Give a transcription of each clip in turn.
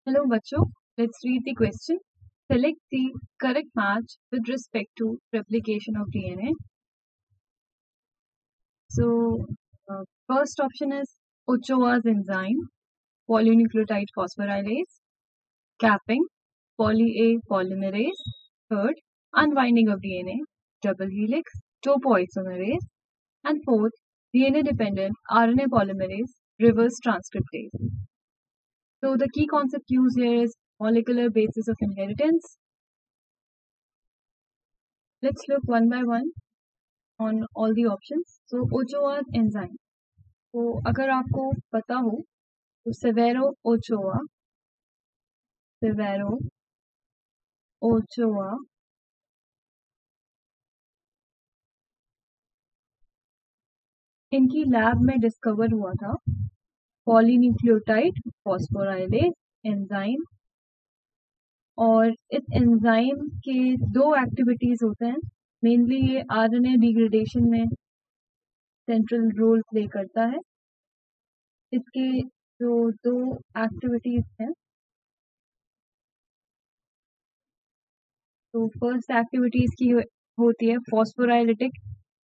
Hello बच्चों, let's read the question. Select the correct match with respect to replication of DNA. So, first option is Ochoa's enzyme, polynucleotide phosphorylase, capping, poly-A polymerase. Third, unwinding of DNA, double helix, topoisomerase. And fourth, DNA-dependent RNA polymerase, reverse transcriptase. So the key concept used here is molecular basis of inheritance. Let's look one by one on all the options. So Ochoa's enzyme. तो अगर आपको पता हो तो Severo ओचोआ इनकी lab में discover हुआ था पॉलीन्यूक्लियोटाइड फॉस्फोराइलेज एंजाइम, और इस एंजाइम के दो एक्टिविटीज होते हैं. मेनली ये आरएनए डिग्रेडेशन में सेंट्रल रोल प्ले करता है. इसके जो दो एक्टिविटीज हैं, तो फर्स्ट एक्टिविटीज की होती है फॉस्फोराइलिटिक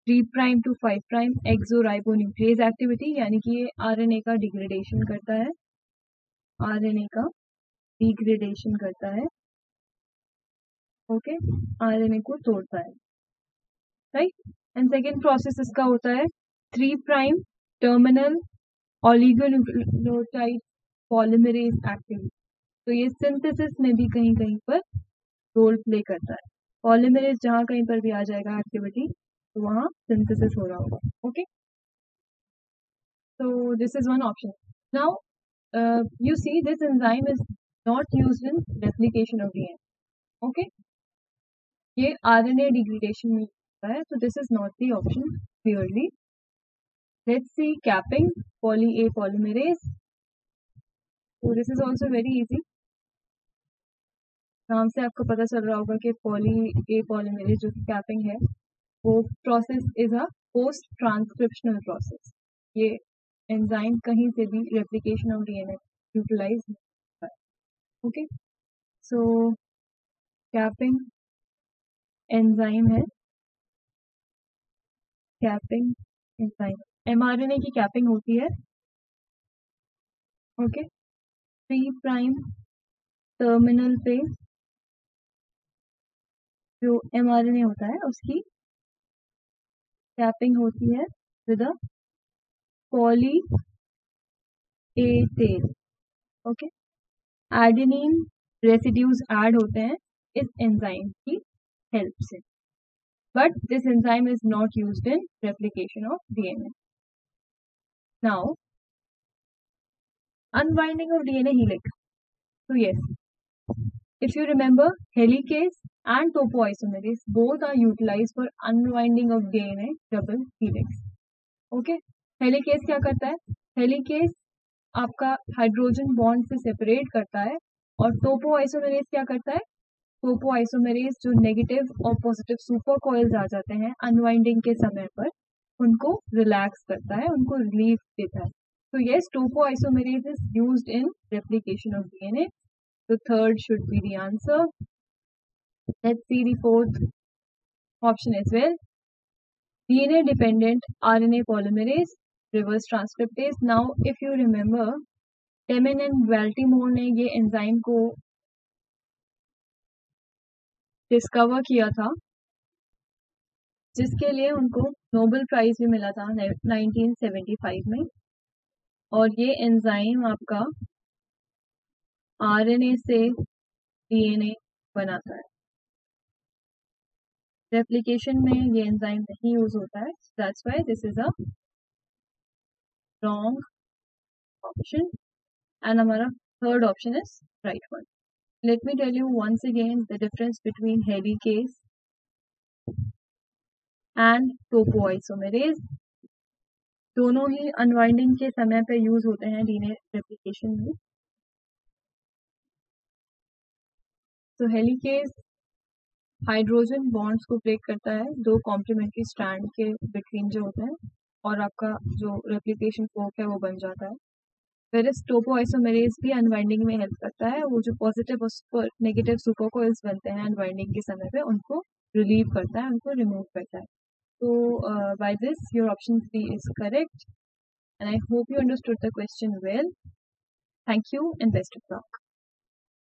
3' to 5' एक्सोराइबोन्यूक्लियेज एक्टिविटी, यानी कि ये आरएनए का डिग्रेडेशन करता है, ओके, आरएनए को तोड़ता है, राइट. एंड सेकेंड प्रोसेस इसका होता है 3' टर्मिनल ओलिगोन्यूक्लियोटाइड पॉलीमरेज एक्टिविटी. तो ये सिंथेसिस में भी कहीं कहीं पर रोल प्ले करता है. पॉलीमरेज जहाँ कहीं पर भी आ जाएगा एक्टिविटी, तो वहाँ सिंथेसिस हो रहा होगा. Okay, so this is one option. Now you see this enzyme is not used in replication of DNA. Okay, ये RNA degradation में होता है, so this is not the option clearly. Let's see capping, poly-A polymerase. So this is also very easy. नाम से आपको पता चल रहा होगा कि poly-A polymerase जो कैपिंग है, वो process is a post transcriptional process. ये एंजाइम कहीं से भी रेप्लिकेशन ऑफ डीएनए यूटिलाइज नहीं होता है. ओके, सो कैपिंग एंजाइम है, कैपिंग एंजाइम एमआरएनए की कैपिंग होती है. ओके, 3' टर्मिनल पे जो एमआरएनए होता है उसकी कैपिंग होती है with a poly A tail. Okay, adenine residues add होते हैं इस एंजाइम की हेल्प से, but this enzyme is not used in replication of DNA. Now, unwinding of DNA helix. So yes, if you remember, helicase and topoisomerase both are utilized for unwinding of DNA double helix. Okay, helicase क्या करता है? Helicase आपका hydrogen bond से separate करता है, और topoisomerase क्या करता है? टोपोआइसोमेरेज जो नेगेटिव और पॉजिटिव सुपर कॉइल्स आ जाते हैं अनवाइंडिंग के समय पर, उनको रिलैक्स करता है, उनको रिलीफ देता है. तो yes, topoisomerase is used in replication of DNA. So third should be the answer. Let's see the fourth option as well. DNA dependent RNA polymerase, reverse transcriptase. Now if you remember, Temin and Baltimore ने ये enzyme को discover किया था, जिसके लिए उनको Nobel prize भी मिला था 1975 में. और ये एंजाइम आपका आरएनए से डीएनए बनाता है. रेप्लिकेशन में ये एंजाइम नहीं यूज होता है, that's why this is a wrong option, and हमारा third option is right one. Let me tell you once again the difference between helicase and topoisomerase. दोनों ही अनवाइंडिंग के समय पे यूज होते हैं डीएनए रेप्लिकेशन में. तो हेलिकेस हाइड्रोजन बॉन्ड्स को ब्रेक करता है दो कॉम्प्लीमेंट्री स्ट्रैंड के बिटवीन जो होते हैं, और आपका जो रेप्लिकेशन फोर्क है वो बन जाता है. वेरस टोपोआइसोमेरेज भी अनवाइंडिंग में हेल्प करता है, वो जो पॉजिटिव और नेगेटिव सुपर कोइल्स बनते हैं अनवाइंडिंग के समय पे उनको रिलीव करता है, उनको रिमूव करता है. So by this your option C is correct, and I hope you understood the question well. Thank you and best of luck.